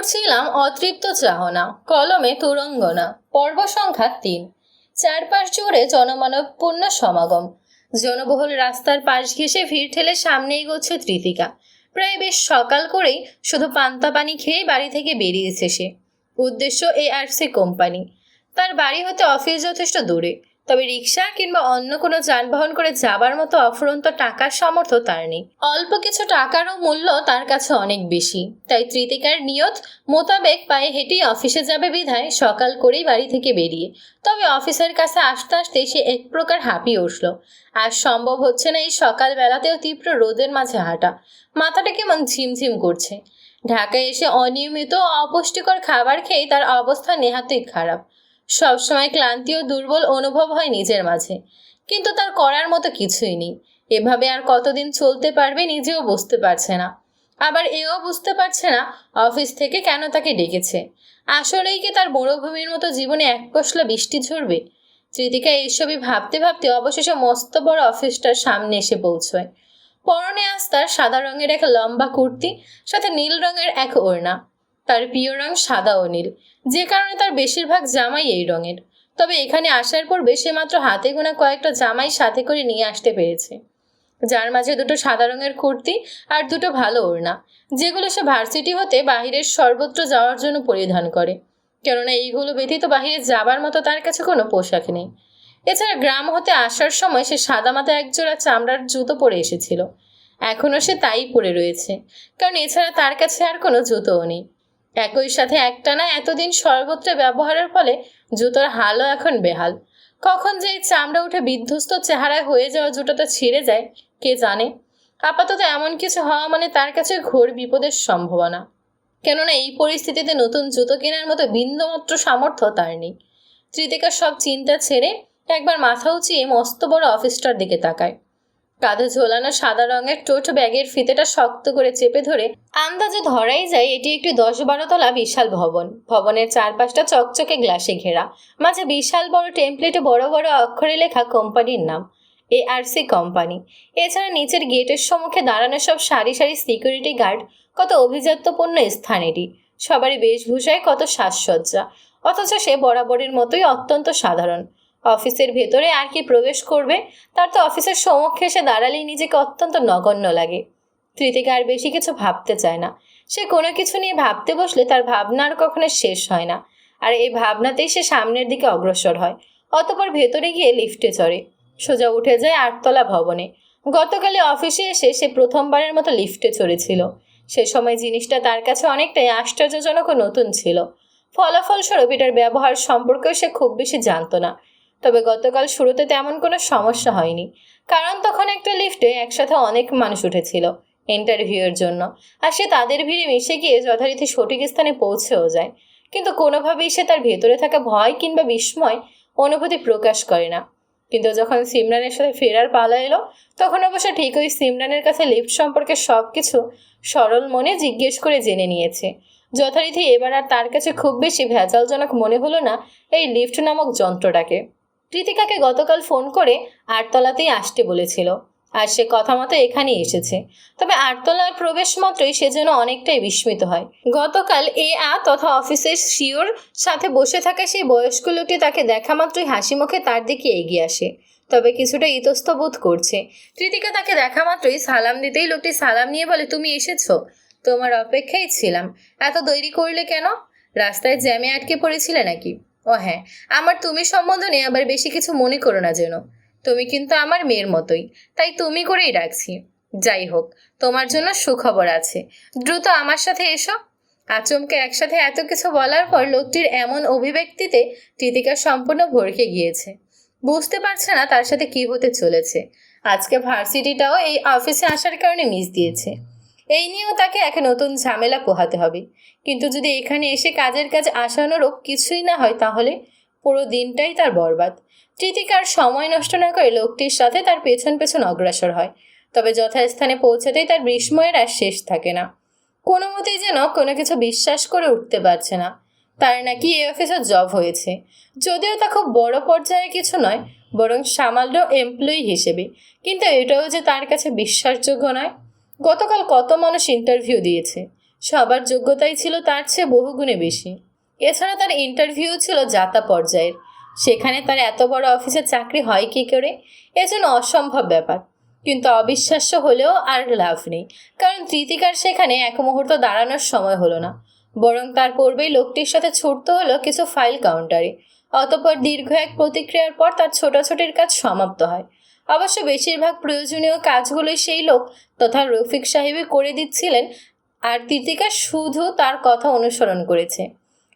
পড়ছিলাম অতৃপ্ত চাহনা, কলমে তুরঙ্গনা, পর্ব সংখ্যা ৩। চারপাশ জুড়ে জনমানবপূর্ণ সমাগম। জনবহুল রাস্তার পাশ ঘেঁষে ভিড় ঠেলে সামনে এগোচ্ছে তৃতিকা। প্রায় বেশ সকাল করেই শুধু পান্তা পানি খেয়ে বাড়ি থেকে বেরিয়েছে সে। উদ্দেশ্য ARC কোম্পানি। তার বাড়ি হতে অফিস যথেষ্ট দূরে, তবে রিক্সা কিংবা অন্য কোনো যানবাহন করে যাবার মতো অফুরন্ত টাকার সামর্থ্য তার নেই। অল্প কিছু টাকারও মূল্য তার কাছে অনেক বেশি। তাই তৃতিকার নিয়ত মোতাবেক পায়ে হেঁটেই অফিসে যাবে বিধায় সকাল করেই বাড়ি থেকে বেরিয়ে, তবে অফিসের কাছে আসতে আসতে সে এক প্রকার হাঁপিয়ে উঠল। আর সম্ভব হচ্ছে না এই সকালবেলাতেও তীব্র রোদের মাঝে হাঁটা। মাথাটা কেমন ঝিমঝিম করছে। ঢাকায় এসে অনিয়মিত ও অপুষ্টিকর খাবার খেয়ে তার অবস্থা নেহাতই খারাপ। সবসময় ক্লান্তি ও দুর্বল অনুভব হয় নিজের মাঝে, কিন্তু তার করার মতো কিছুই নেই। এভাবে আর কতদিন চলতে পারবে নিজেও বুঝতে পারছে না। আবার এও বুঝতে পারছে না অফিস থেকে কেন তাকে ডেকেছে। আসলেই কি তার মরুভূমির মতো জীবনে এক পশলা বৃষ্টি ঝরবে? তৃতিকা এইসবই ভাবতে ভাবতে অবশেষে মস্ত বড় অফিসটার সামনে এসে পৌঁছয়। পরনে আজ তার সাদা রঙের এক লম্বা কুর্তি, সাথে নীল রঙের এক ওড়না। তার প্রিয় রং সাদা ও নীল, যে কারণে তার বেশিরভাগ জামাই এই রঙের। তবে এখানে আসার পর সে মাত্র হাতে গোনা কয়েকটা জামাই সাথে করে নিয়ে আসতে পেরেছে, যার মাঝে দুটো সাদা রঙের কুর্তি আর দুটো ভালো ওড়না, যেগুলো সে ভার্সিটি হতে বাহিরের সর্বত্র যাওয়ার জন্য পরিধান করে। কেননা এইগুলো ব্যতীত বাহিরে যাবার মতো তার কাছে কোনো পোশাক নেই। এছাড়া গ্রাম হতে আসার সময় সে সাদামাটা একজোড়া চামড়ার জুতো পরে এসেছিল। এখনও সে তাই পরে রয়েছে, কারণ এছাড়া তার কাছে আর কোনো জুতোও নেই। একই সাথে একটানা এতদিন সর্বত্র ব্যবহারের ফলে জুতোর হালও এখন বেহাল। কখন যে এই চামড়া উঠে বিধ্বস্ত চেহারায় হয়ে যাওয়া জুতোটা ছিঁড়ে যায় কে জানে। আপাতত এমন কিছু হওয়া মানে তার কাছে ঘোর বিপদের সম্ভাবনা। কেননা এই পরিস্থিতিতে নতুন জুতো কেনার মতো বিন্দুমাত্র সামর্থ্য তার নেই। তৃতিকা সব চিন্তা ছেড়ে একবার মাথা উঁচিয়ে মস্ত বড় অফিসটার দিকে তাকায়। কাঁধে ঝোলানো সাদা রঙের টোট ব্যাগের ফিতেটা শক্ত করে চেপে ধরে আন্দাজে ধরাই যায় এটি একটি 10-12 তলা বিশাল ভবন। ভবনের চারপাশটা চকচকে গ্লাসে ঘেরা, মাঝে বিশাল বড় টেমপ্লেটে বড় বড় অক্ষরে লেখা কোম্পানির নাম, ARC কোম্পানি। এছাড়া নিচের গেটের সম্মুখে দাঁড়ানো সব সারি সারি সিকিউরিটি গার্ড। কত অভিজাত্যপূর্ণ স্থান এটি। সবারই বেশভূষায় কত সাজসজ্জা, অথচ সে বরাবরের মতোই অত্যন্ত সাধারণ। অফিসের ভেতরে আর কি প্রবেশ করবে? তার তো অফিসের সম্মুখে এসে দাঁড়ালেই নিজেকে অত্যন্ত নগণ্য লাগে। তৃতিকা আর বেশি কিছু ভাবতে চায় না। সে কোনো কিছু নিয়ে ভাবতে বসলে তার ভাবনা আর কখনো শেষ হয় না। আর এই ভাবনাতেই সে সামনের দিকে অগ্রসর হয়। অতঃপর ভেতরে গিয়ে লিফটে চড়ে, সোজা উঠে যায় 8তলা ভবনে। গতকালে অফিসে এসে সে প্রথমবারের মতো লিফটে চড়েছিল। সে সময় জিনিসটা তার কাছে অনেকটাই আশ্চর্যজনক ও নতুন ছিল। ফলাফলস্বরূপ এটার ব্যবহার সম্পর্কেও সে খুব বেশি জানত না। তবে গতকাল শুরুতে তেমন কোনো সমস্যা হয়নি, কারণ তখন একটা লিফটে একসাথে অনেক মানুষ উঠেছিল ইন্টারভিউয়ের জন্য। আর সে তাদের ভিড়ে মিশে গিয়ে যথারীতি সঠিক স্থানে পৌঁছেও যায়। কিন্তু কোনোভাবেই সে তার ভেতরে থাকা ভয় কিংবা বিস্ময় অনুভূতি প্রকাশ করে না। কিন্তু যখন সিমরানের সাথে ফেরার পালা এলো, তখন অবশ্য ঠিক ওই সিমরানের কাছে লিফট সম্পর্কে সব কিছু সরল মনে জিজ্ঞেস করে জেনে নিয়েছে। যথারীতি এবার আর তার কাছে খুব বেশি ভেজালজনক মনে হলো না এই লিফট নামক যন্ত্রটাকে। কৃতিকাকে গতকাল ফোন করে 8তলাতেই আসতে বলেছিল, আর সে কথা মতো এখানেই এসেছে। তবে 8তলার প্রবেশ মাত্রই সে যেন অনেকটাই বিস্মিত হয়। গতকাল তথা অফিসের সিওর সাথে বসে থাকা সেই বয়স্ক লোকটি তাকে দেখা মাত্রই হাসি মুখে তার দিকে এগিয়ে আসে, তবে কিছুটা ইতস্তত বোধ করছে। কৃতিকা তাকে দেখা মাত্রই সালাম দিতেই লোকটি সালাম নিয়ে বলে, তুমি এসেছো? তোমার অপেক্ষায় ছিলাম। এত দেরি করলে কেন? রাস্তায় জ্যামে আটকে পড়েছিলে নাকি? ও হ্যাঁ, আমার তুমি সম্বোধনে আবার বেশি কিছু মনে করো না যেন। তুমি কিন্তু আমার মেয়ের মতোই, তাই তুমি করেই রাখছি। যাই হোক, তোমার জন্য সুখবর আছে, দ্রুত আমার সাথে এসো। আচমকে একসাথে এত কিছু বলার পর লোকটির এমন অভিব্যক্তিতে কৃতিকা সম্পূর্ণ ভরকে গিয়েছে। বুঝতে পারছে না তার সাথে কি হতে চলেছে। আজকে ভার্সিটিটাও এই অফিসে আসার কারণে মিস দিয়েছে। এই নিয়েও তাকে এক নতুন ঝামেলা পোহাতে হবে। কিন্তু যদি এখানে এসে কাজের কাজ আসানোরও কিছুই না হয়, তাহলে পুরো দিনটাই তার বরবাদ। কৃতিকার সময় নষ্ট না করে লোকটির সাথে তার পেছন পেছন অগ্রসর হয়। তবে যথাস্থানে পৌঁছাতেই তার বিস্ময়ের আর শেষ থাকে না। কোনো মতেই যেন কোনো কিছু বিশ্বাস করে উঠতে পারছে না। তার নাকি এই অফিসে জব হয়েছে, যদিও তা খুব বড় পর্যায়ে কিছু নয়, বরং সামান্য এমপ্লয়ি হিসেবে। কিন্তু এটাও যে তার কাছে বিশ্বাসযোগ্য নয়। গতকাল কত মানুষ ইন্টারভিউ দিয়েছে, সবার যোগ্যতাই ছিল তার চেয়ে বহুগুণে বেশি। এছাড়া তার ইন্টারভিউ ছিল জাতা পর্যায়ের। সেখানে তার এত বড় অফিসে চাকরি হয় কী করে? এজন্য অসম্ভব ব্যাপার। কিন্তু অবিশ্বাস্য হলেও আর লাভ নেই, কারণ তৃতিকার সেখানে এক মুহূর্ত দাঁড়ানোর সময় হলো না। বরং তার পূর্বেই লোকটির সাথে ছুটতে হলো কিছু ফাইল কাউন্টারে। অতঃপর দীর্ঘ এক প্রতিক্রিয়ার পর তার ছোটাছুটির কাজ সমাপ্ত হয়। অবশ্য বেশিরভাগ প্রয়োজনীয় কাজগুলোই সেই লোক তথা রফিক সাহেবই করে দিচ্ছিলেন, আর তৃতিকা শুধু তার কথা অনুসরণ করেছে।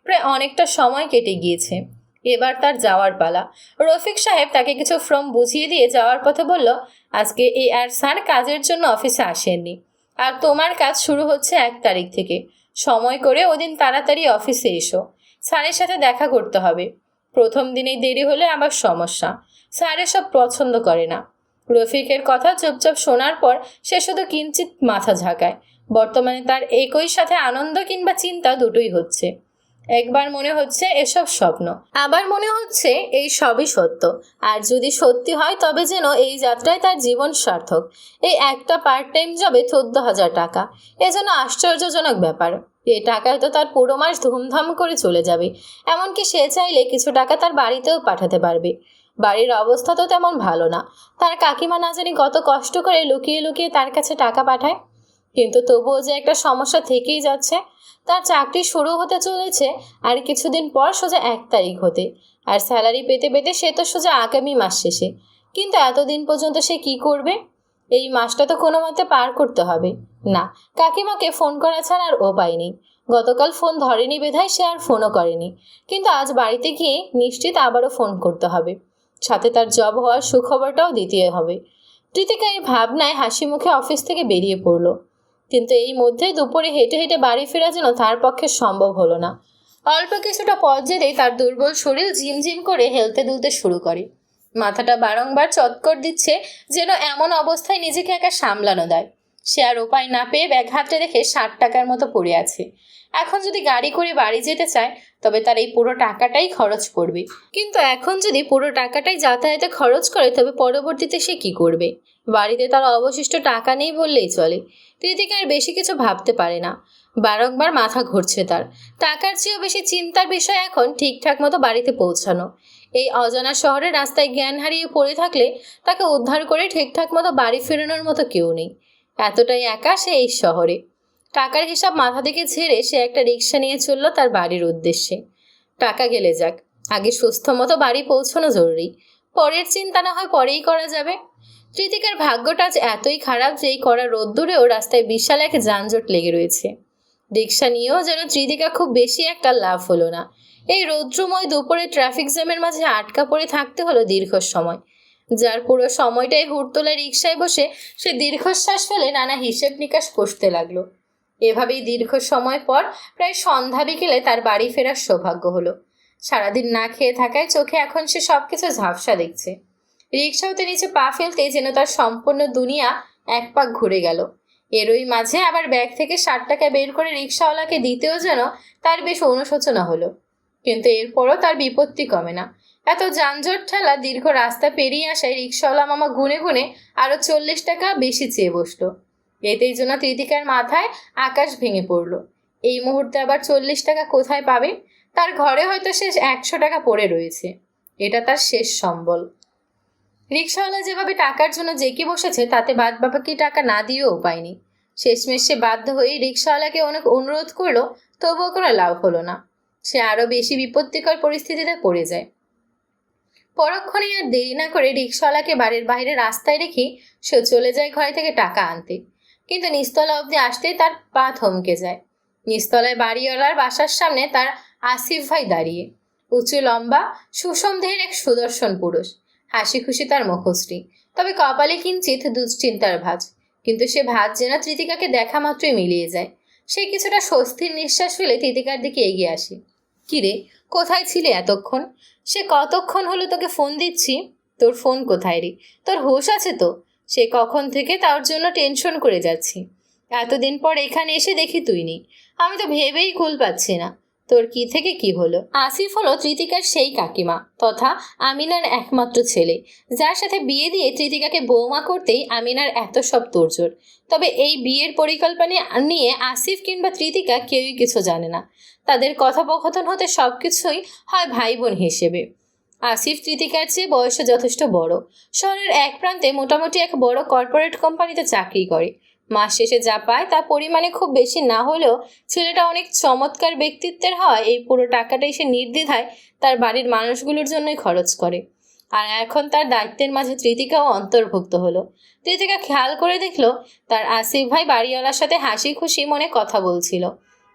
প্রায় অনেকটা সময় কেটে গিয়েছে। এবার তার যাওয়ার পালা। রফিক সাহেব তাকে কিছু ফর্ম বুঝিয়ে দিয়ে যাওয়ার পথে বলল, আজকে আর স্যার কাজের জন্য অফিসে আসেননি, আর তোমার কাজ শুরু হচ্ছে 1 তারিখ থেকে। সময় করে ওদিন তাড়াতাড়ি অফিসে এসো, স্যারের সাথে দেখা করতে হবে। প্রথম দিনেই দেরি হলে আবার সমস্যা, স্যার এসব পছন্দ করে না। রফিকের কথা চুপচাপ শোনার পর সে শুধু কিঞ্চিত মাথা ঝাঁকায়। বর্তমানে তার একই সাথে আনন্দ কিংবা চিন্তা দুটোই হচ্ছে। একবার মনে হচ্ছে এসব স্বপ্ন, আবার মনে হচ্ছে এই সবই সত্য। আর যদি সত্যি হয় তবে যেন এই যাত্রায় তার জীবন সার্থক। এই একটা পার্ট টাইম জবে 14,000 টাকা, এ যেন আশ্চর্যজনক ব্যাপার। এই টাকায় তো তার পুরো মাস ধুমধাম করে চলে যাবে। এমনকি সে চাইলে কিছু টাকা তার বাড়িতেও পাঠাতে পারবে। বাড়ির অবস্থা তো তেমন ভালো না। তার কাকিমা না জানি কত কষ্ট করে লুকিয়ে লুকিয়ে তার কাছে টাকা পাঠায়। কিন্তু তবুও যে একটা সমস্যা থেকেই যাচ্ছে। তার চাকরি শুরু হতে চলেছে আর কিছুদিন পর, সোজা 1 তারিখ হতে। আর স্যালারি পেতে পেতে সে তো সোজা আগামী মাস শেষে। কিন্তু এতদিন পর্যন্ত সে কি করবে? এই মাসটা তো কোনো মতে পার করতে হবে। না, কাকিমাকে ফোন করা ছাড়া আর উপায় নেই। গতকাল ফোন ধরেনি বিধায় সে আর ফোনও করেনি। কিন্তু আজ বাড়িতে গিয়ে নিশ্চিত আবারও ফোন করতে হবে। সাথে তার জব হওয়ার সুখবরটাও দিতে হবে। কৃতিকা এই ভাবনায় হাসি মুখে অফিস থেকে বেরিয়ে পড়ল। কিন্তু এই মধ্যে দুপুরে হেঁটে হেঁটে বাড়ি ফেরা যেন তার পক্ষে সম্ভব হলো না। অল্প কিছুটা পথ যেতেই তার দুর্বল শরীর ঝিমঝিম করে হেলতে দুলতে শুরু করে। মাথাটা বারংবার চৎকর দিচ্ছে, যেন এমন অবস্থায় নিজেকে একা সামলানো দেয়। সে আর উপায় না পেয়ে ব্যাগ হাতে রেখে 60 টাকার মতো পড়ে আছে। এখন যদি গাড়ি করে বাড়ি যেতে চায় তবে তার এই পুরো টাকাটাই খরচ পড়বে। কিন্তু এখন যদি পুরো টাকাটাই যাতায়াতে খরচ করে তবে পরবর্তীতে সে কি করবে? বাড়িতে তার অবশিষ্ট টাকা নেই বললেই চলে। কৃতিকা আর বেশি কিছু ভাবতে পারে না। বারংবার মাথা ঘুরছে তার। টাকার চেয়েও বেশি চিন্তার বিষয় এখন ঠিকঠাক মতো বাড়িতে পৌঁছানো। এই অজানা শহরে রাস্তায় জ্ঞান হারিয়ে পড়ে থাকলে তাকে উদ্ধার করে ঠিকঠাক মতো বাড়ি ফেরানোর মতো কেউ নেই। এতটাই একা সে এই শহরে। টাকার হিসাব মাথা থেকে ঝেড়ে সে একটা রিক্সা নিয়ে চলল তার বাড়ির উদ্দেশ্যে। টাকা গেলে যাক, আগে সুস্থ মতো বাড়ি পৌঁছানো জরুরি। পরের চিন্তা না হয় পরেই করা যাবে। কৃতিকার ভাগ্যটা আজ এতই খারাপ যে এই কড়া রোদ্দুরেও রাস্তায় বিশাল এক যানজট লেগে রয়েছে। রিক্সা নিয়েও যেন কৃতিকা খুব বেশি একটা লাভ হলো না। এই রৌদ্রময় দুপুরে ট্রাফিক জ্যামের মাঝে আটকা পড়ে থাকতে হলো দীর্ঘ সময়। যার পুরো সময়টাই হুড়তোলা রিক্সায় বসে সে দীর্ঘশ্বাস ফেলে নানা হিসেব নিকাশ কষতে লাগলো। এভাবেই দীর্ঘ সময় পর প্রায় সন্ধ্যা বিকেলে তার বাড়ি ফেরার সৌভাগ্য হলো। সারাদিন না খেয়ে থাকায় চোখে এখন সে সবকিছু ঝাপসা দেখছে। রিক্সা হতে নিচে পা ফেলতেই যেন তার সম্পূর্ণ দুনিয়া এক পাক ঘুরে গেল। এরই মাঝে আবার ব্যাগ থেকে 60 টাকা বের করে রিক্সাওয়ালাকে দিতেও যেন তার বেশ অনুশোচনা হলো। কিন্তু এরপরও তার বিপত্তি কমে না। এত যানজট ঠেলা দীর্ঘ রাস্তা পেরিয়ে আসায় রিক্সাওয়ালা মামা গুনে গুনে আরো 40 টাকা বেশি চেয়ে বসলো। এতেই যেন কৃতিকার মাথায় আকাশ ভেঙে পড়ল। এই মুহূর্তে আবার 40 টাকা কোথায় পাবে? তার ঘরে হয়তো শেষ 100 টাকা পড়ে রয়েছে। এটা তার শেষ সম্বল। রিক্সাওয়ালা যেভাবে টাকার জন্য জেঁকে বসেছে তাতে বাদ বাকি টাকা না দিয়েও উপায় নেই। শেষমেশ সে বাধ্য হয়ে রিক্সাওয়ালাকে অনেক অনুরোধ করলো, তবুও কোনো লাভ হলো না। সে আরো বেশি বিপত্তিকর পরিস্থিতিতে পড়ে যায়। পরক্ষণে আর দেরি না করে রিক্সাওয়ালাকে বাড়ির বাইরে রাস্তায় রেখে সে চলে যায় ঘরে থেকে টাকা আনতে। কিন্তু নিচতলা অবধি আসতেই তার পা থমকে যায়। নিচতলায় বাড়িওয়ালার বাসার সামনে তার আসিফ ভাই দাঁড়িয়ে। উঁচু লম্বা সুষম দেহের এক সুদর্শন পুরুষ। হাসি খুশি তার মুখশ্রী, তবে কপালে কিঞ্চিত দুশ্চিন্তার ভাঁজ। কিন্তু সে ভাঁজ যেন কৃতিকাকে দেখা মাত্রই মিলিয়ে যায়। সে কিছুটা স্বস্তির নিঃশ্বাস ফেলে কৃতিকার দিকে এগিয়ে আসে। কিরে, কোথায় ছিলে এতক্ষণ? সে কতক্ষণ হলো তোকে ফোন দিচ্ছি। তোর ফোন কোথায় রে? তোর হুঁশ আছে তো? সে কখন থেকে তার জন্য টেনশন করে যাচ্ছি। এতদিন পর এখানে এসে দেখি তুই নেই। আমি তো ভেবেই কুল পাচ্ছি না। তোর কি থেকে কি হলো? আসিফ হলো তৃতিকার সেই কাকিমা তথা আমিনার একমাত্র ছেলে, যার সাথে বিয়ে দিয়ে তৃতিকাকে বৌমা করতেই আমিনার এত সব তোড়জোড়। তবে এই বিয়ের পরিকল্পনা নিয়ে আসিফ কিংবা তৃতিকা কেউই কিছু জানে না। তাদের কথোপকথন হতে সবকিছুই হয় ভাই বোন হিসেবে। আসিফ তৃতিকার চেয়ে বয়সে যথেষ্ট বড়। শহরের এক প্রান্তে মোটামুটি এক বড় কর্পোরেট কোম্পানিতে চাকরি করে। মাস শেষে যা পায় তা পরিমাণে খুব বেশি না হলেও ছেলেটা অনেক চমৎকার ব্যক্তিত্বের হওয়ায় এই পুরো টাকাটাই সে নির্দ্বিধায় তার বাড়ির মানুষগুলোর জন্যই খরচ করে। আর এখন তার দায়িত্বের মাঝে তৃতিকাও অন্তর্ভুক্ত হলো। তৃতিকা খেয়াল করে দেখলো তার আসিফ ভাই বাড়িওয়ালার সাথে হাসি খুশি মনে কথা বলছিল।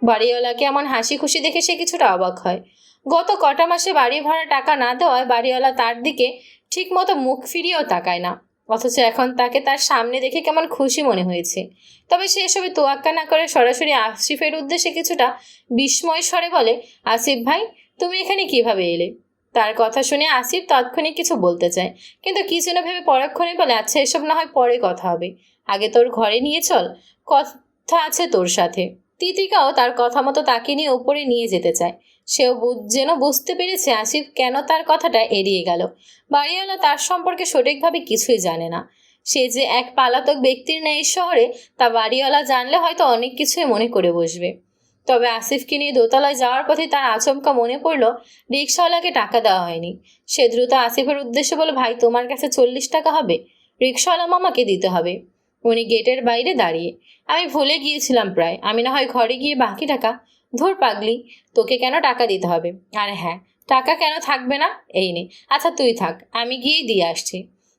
বাড়িওয়ালাকে এমন হাসি খুশি দেখে সে কিছুটা অবাক হয়। গত কটা মাসে বাড়ি ভাড়া টাকা না দেওয়ায় বাড়িওয়ালা তার দিকে ঠিক মতো মুখ ফিরিয়েও তাকায় না, অথচ এখন তাকে তার সামনে দেখে কেমন খুশি মনে হয়েছে। তবে সে এসবে তোয়াক্কা না করে সরাসরি আসিফের উদ্দেশ্যে কিছুটা বিস্ময় স্বরে বলে, আসিফ ভাই, তুমি এখানে কিভাবে এলে? তার কথা শুনে আসিফ তাৎক্ষণিক কিছু বলতে চায়, কিন্তু কি যেন ভেবে পরক্ষণে বলে, আচ্ছা এসব না হয় পরে কথা হবে, আগে তোর ঘরে নিয়ে চল, কথা আছে তোর সাথে। তিতিকাও তার কথা মতো তাকে নিয়ে উপরে নিয়ে যেতে চায়। সেও যেন বুঝতে পেরেছে আসিফ কেন তার কথাটা এড়িয়ে গেল। বাড়িওয়ালা তার সম্পর্কে সঠিকভাবে কিছুই জানে না। সে যে এক পালাতক ব্যক্তির ন্যায় শহরে, তা বাড়িওয়ালা জানলে হয়তো অনেক কিছুই মনে করে বসবে। তবে আসিফকে নিয়ে দোতলায় যাওয়ার পথে তার আচমকা মনে পড়ল রিক্সাওয়ালাকে টাকা দেওয়া হয়নি। সে দ্রুত আসিফের উদ্দেশ্যে বলে, ভাই তোমার কাছে 40 টাকা হবে, রিক্সাওয়ালা মামাকে দিতে হবে। উনি গেটের বাইরে দাঁড়িয়ে, আমি ভুলে গিয়েছিলাম প্রায়, আমি না হয় ঘরে গিয়ে বাকি টাকা। ধুর পাগলি, তোকে কেন টাকা দিতে হবে? আর হ্যাঁ, টাকা কেন থাকবে না, এই নে, আচ্ছা তুই থাক, আমি গিয়েই দিয়ে আসছি।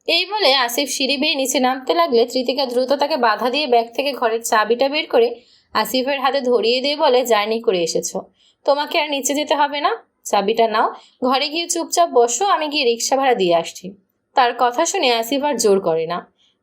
এই বলে আসিফ সিঁড়ি বেয়ে নিচে নামতে লাগলে তৃতিকা দ্রুত তাকে বাধা দিয়ে ব্যাগ থেকে ঘরের চাবিটা বের করে আসিফের হাতে ধরিয়ে দিয়ে বলে, জার্নি করে এসেছো, তোমাকে আর নিচে যেতে হবে না, চাবিটা নাও, ঘরে গিয়ে চুপচাপ বসো, আমি গিয়ে রিক্সা ভাড়া দিয়ে আসছি। তার কথা শুনে আসিফ আর জোর করে না,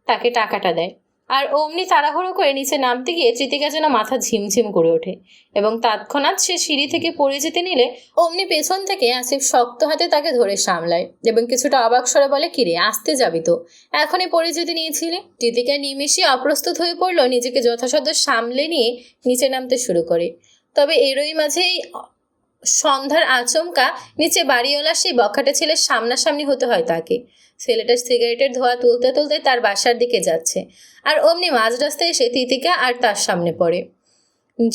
তাকে টাকাটা দেয়। আর অমনি তাড়াহুড়ো করে নিচে নামতে গিয়ে তৃতিকা যেন মাথা ঝিমঝিম করে ওঠে এবং তৎক্ষণাৎ সে সিঁড়ি থেকে পড়ে যেতে নিলে অমনি পেছন থেকে আসিফ শক্ত হাতে তাকে ধরে সামলায় এবং কিছুটা অবাক স্বরে বলে, কিরে আসতে যাবি তো, এখনই পড়ে যেতে নিয়েছিলে? তৃতিকা নিমেষে অপ্রস্তুত হয়ে পড়ল, নিজেকে যথাসাধ্য সামলে নিয়ে নিচে নামতে শুরু করে। তবে এরই মাঝেই সন্ধ্যার আচমকা নিচে বাড়িওয়ালা সেই বখাটে ছেলের সামনাসামনি হতে হয় তাকে। ছেলেটা সিগারেটের ধোঁয়া তুলতে তুলতে তার বাসার দিকে যাচ্ছে, আর অমনি মাঝ রাস্তায় এসে তিতিকা আর তার সামনে পড়ে।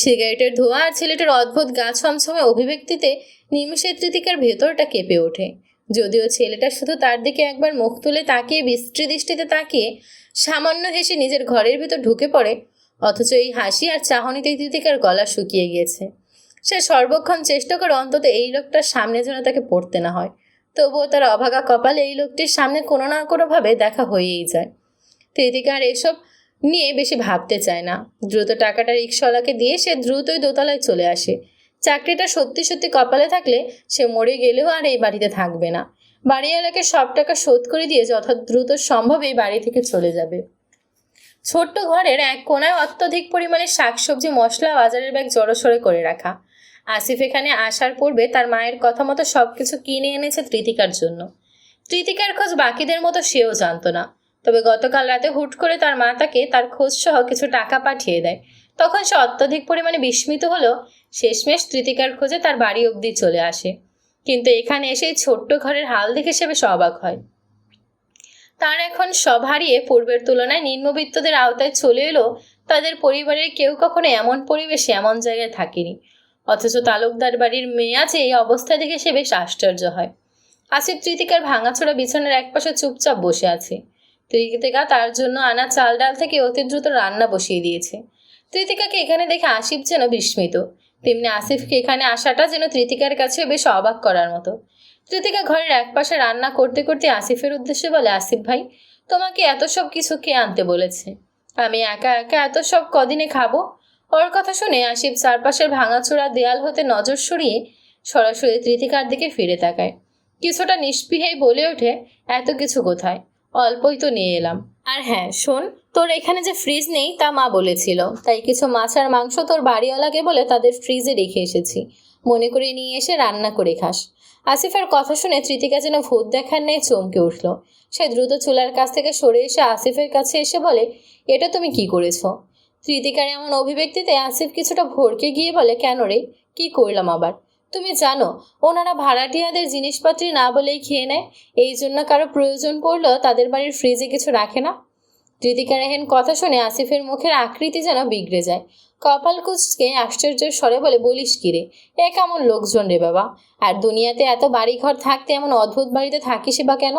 সিগারেটের ধোঁয়া আর ছেলেটার অদ্ভুত গা ছমছমে অভিব্যক্তিতে নিমিষে তৃতিকার ভেতরটা কেঁপে ওঠে। যদিও ছেলেটা শুধু তার দিকে একবার মুখ তুলে তাকিয়ে বিশ্রী দৃষ্টিতে তাকিয়ে সামান্য হেসে নিজের ঘরের ভেতর ঢুকে পড়ে, অথচ এই হাসি আর চাহনিতে তিতিকার গলা শুকিয়ে গিয়েছে। সে সর্বক্ষণ চেষ্টা করে অন্তত এই লোকটার সামনে যেন তাকে পড়তে না হয়। তবুও তার অভাগা কপালে এই লোকটির সামনে কোনো না কোনোভাবে দেখা হয়েই যায়। তৃতিকা আর এসব নিয়ে বেশি ভাবতে চায় না। দ্রুত টাকাটা রিক্সাওয়ালাকে দিয়ে সে দ্রুতই দোতলায় চলে আসে। চাকরিটা সত্যি সত্যি কপালে থাকলে সে মরে গেলেও আর এই বাড়িতে থাকবে না। বাড়িওয়ালাকে সব টাকা শোধ করে দিয়ে যথা দ্রুত সম্ভব এই বাড়ি থেকে চলে যাবে। ছোট্ট ঘরের এক কোনায় অত্যধিক পরিমাণে শাকসবজি মশলা বাজারের ব্যাগ জড়োসড়ো করে রাখা। আসিফ এখানে আসার পূর্বে তার মায়ের কথা মতো সবকিছু কিনে এনেছে তৃতিকার জন্য। তৃতিকার খোঁজ বাকিদের মতো সেও জানতো না। তবে গতকাল রাতে হুট করে তার মা তাকে তার খোঁজ সহ কিছু টাকা পাঠিয়ে দেয়। তখন সে অত্যধিক পরিমাণে বিস্মিত হলো। শেষমেশ তৃতিকার খোঁজে তার বাড়ি অবধি চলে আসে, কিন্তু এখানে এসেই ছোট্ট ঘরের হাল দেখে সে বেশ অবাক হয়। তার এখন সব হারিয়ে পূর্বের তুলনায় নিম্নবিত্তদের আওতায় চলে এলো তাদের পরিবারের কেউ কখনো এমন পরিবেশে এমন জায়গায় থাকেনি। অথচ তালুকদার বাড়ির মেয়ে আছে এই অবস্থা দেখে সে বেশ আশ্চর্য হয়। আসিফ তৃতিকার ভাঙাচোরা বিছানার একপাশে চুপচাপ বসে আছে। তৃতিকা তার জন্য আনা চাল ডাল থেকে অতি দ্রুত রান্না বসিয়ে দিয়েছে। তৃতিকাকে এখানে দেখে আসিফ যেন বিস্মিত, তেমনি আসিফকে এখানে আসাটা যেন তৃতিকার কাছে বেশ অবাক করার মতো। তৃতিকা ঘরের একপাশে রান্না করতে করতে আসিফের উদ্দেশ্যে বলে, আসিফ ভাই, তোমাকে এত সব কিছু কে আনতে বলেছে? আমি একা একা এত সব কদিনে খাবো? ওর কথা শুনে আসিফ চারপাশের ভাঙাচোরা দেয়াল হতে নজর সরিয়ে সরাসরি তৃতিকার দিকে ফিরে তাকায়। কিছুটা নিষ্পিহেই বলে ওঠে, এত কিছু কোথায়, অল্পই তো নিয়ে এলাম। আর হ্যাঁ শোন, তোর এখানে যে ফ্রিজ নেই তা মা বলেছিল, তাই কিছু মাছ আর মাংস তোর বাড়িওয়ালাকে বলে তাদের ফ্রিজে রেখে এসেছি, মনে করে নিয়ে এসে রান্না করে খাস। আসিফের কথা শুনে তৃতিকা যেন ভূত দেখার নেই চমকে উঠল। সে দ্রুত চুলার কাছ থেকে সরে এসে আসিফের কাছে এসে বলে, এটা তুমি কি করেছ? তৃতিকার এমন অভিব্যক্তিতে আসিফ কিছুটা ভড়কে গিয়ে বলে, কেন রে, কি করলাম আবার? তুমি জানো ওনারা ভাড়াটিয়াদের জিনিসপত্র না বলেই খেয়ে নেয়, এই জন্য কারো প্রয়োজন পড়লেও তাদের বাড়ির ফ্রিজে কিছু রাখে না। কৃতিকা রেহেন কথা শুনে আসিফের মুখের আকৃতি যেন বিগড়ে যায়। কপাল কুঁচকে আশ্চর্যের স্বরে বলিস কিরে, এ কেমন লোকজন রে বাবা? আর দুনিয়াতে এত বাড়িঘর থাকতে এমন অদ্ভুত বাড়িতে থাকিসই বা কেন?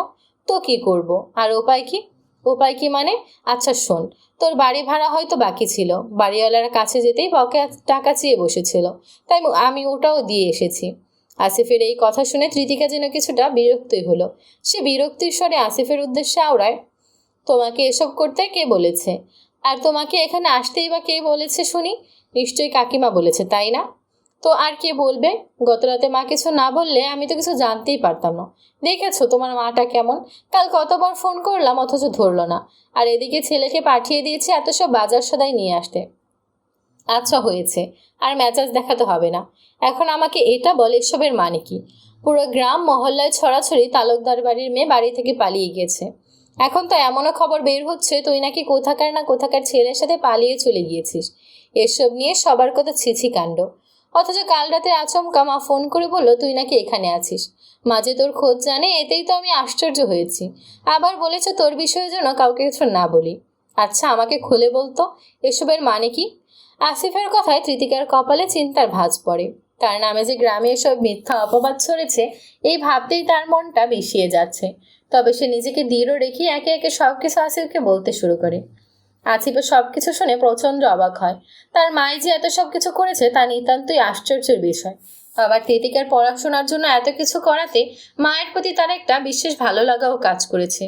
তো কি করব, আর উপায় কি? উপায় কি মানে? আচ্ছা শোন, তোর বাড়ি ভাড়া হয়তো বাকি ছিল, বাড়িওয়ালার কাছে যেতেই বকেয়া টাকা চেয়ে বসেছিল, তাই আমি ওটাও দিয়ে এসেছি। আসিফের এই কথা শুনে কৃতিকা যেন কিছুটা বিরক্তই হলো। সে বিরক্তির স্বরে আসিফের উদ্দেশ্যে আওড়ায়, তোমাকে এসব করতে কে বলেছে? আর তোমাকে এখানে আসতেই বা কে বলেছে শুনি? নিশ্চয়ই কাকিমা বলেছে, তাই না? তো আর কে বলবে? গতরাতে মা কিছু না বললে আমি তো কিছু জানতেই পারতাম না। দেখেছো তোমার মাটা কেমন? কাল কতবার ফোন করলাম অথচ ধরলো না। আর এদিকে ছেলেকে পাঠিয়ে দিয়েছে এত সব বাজার সদাই নিয়ে আসতে। আচ্ছা হয়েছে, আর মেজাজ দেখাতে হবে না। এখন আমাকে এটা বল, এসবের মানে কি? পুরো গ্রাম মহল্লায় ছড়াছড়ি তালুকদার বাড়ির মেয়ে বাড়ি থেকে পালিয়ে গিয়েছে। এখন তো এমনও খবর বের হচ্ছে তুই নাকি কোথাকার না কোথাকার ছেলের সাথে পালিয়ে চলে গিয়েছিস। এসব নিয়ে সবার কথা ছিছি কাণ্ড। অথচ কাল রাতে আচমকা মা ফোন করে বললো তুই নাকি এখানে আছিস। মাঝে তোর খোঁজ জানে, এতেই তো আমি আশ্চর্য হয়েছি। আবার বলেছে তোর বিষয়ে যেন কাউকে কিছু না বলি। আচ্ছা আমাকে খুলে বলতো এসবের মানে কি? আসিফের কথায় কৃতিকার কপালে চিন্তার ভাঁজ পড়ে। তার নামে যে গ্রামে এসব মিথ্যা অপবাদ ছড়েছে, এই ভাবতেই তার মনটা বিষিয়ে যাচ্ছে। তবে সে নিজেকে দৃঢ় রেখে একে একে সবকিছু আসিফকে বলতে শুরু করে। আসিফের সবকিছু শুনে প্রচন্ড অবাক হয়। তার মাই যে এত সব কিছু করেছে তা নিতান্তই আশ্চর্যের বিষয়। আবার কৃতিকার পড়াশোনার জন্য এত কিছু করাতে মায়ের প্রতি তার একটা বিশেষ ভালো লাগাও কাজ করেছে।